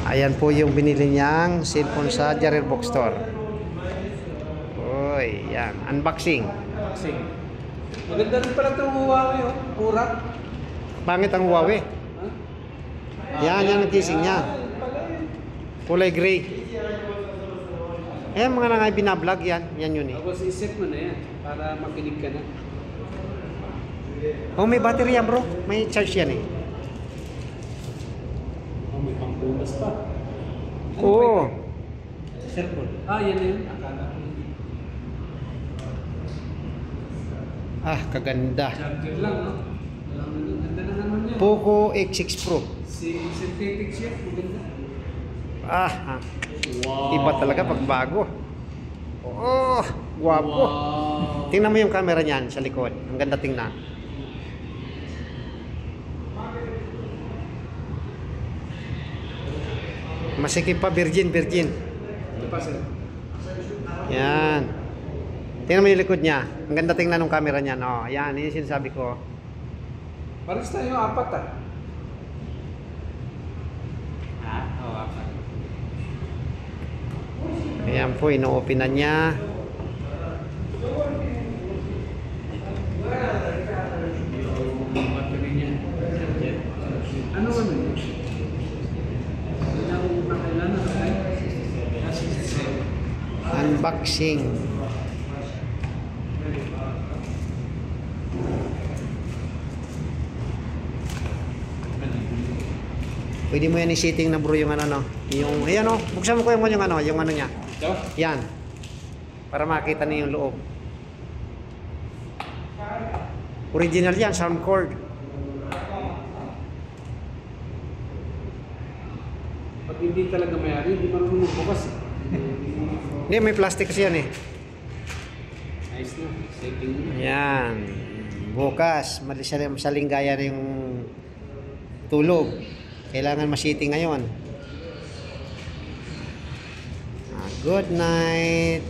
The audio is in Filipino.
Ayan po yung binili niyang cellphone sa Jarir Bookstore. Uy, yan. Unboxing. Sing. Maganda rin pala itong Huawei, oh. Pura. Pangit ang Huawei. Yan ang casing niya. Kulay gray. Ayan, mga nangay binablog yan. Yan yun eh. Tapos iset mo na yan para makinig ka na. Oh, may battery yan bro. May charge yan eh. Oh, may pangbulas pa. Oo. Cellphone. Yan na yun. Akala ko. Ah, kaganda. Charger lang, no? Ganda na naman yan. Poco X6 Pro. Si synthetic siya. Maganda. Ah. Wow. Iba talaga pag bago. Oh, guwapo. Wow. Tingnan mo yung camera niyan sa likod. Ang ganda tingnan. Masikip pa, virgin. Ito pa, sir. Yan. Tingnan mo yung likod niya. Ang ganda tingnan ng camera niyan. Oh, yan, yun yung sinasabi ko. Pares tayo 4, ah. Oo, 4. Ayan po, ino-open na niya. Yung battery niya. Ano yun? Hindi na akong nakailan na. Unboxing. Pwede mo yan i-setting na bro yung ano no. Yung ayan oh, buksan mo ko yung ano niya. Ito? Yan. Para makita niyo yung loob. Original yan, sound cord. Pag hindi talaga mayari, hindi marunong magbukas. Hindi, may plastic kasi yan eh. Ayos na. Setting mo. Yan. Bukas, masalinggaya na yung tulog. Kailangan ma-setting ngayon. Good night.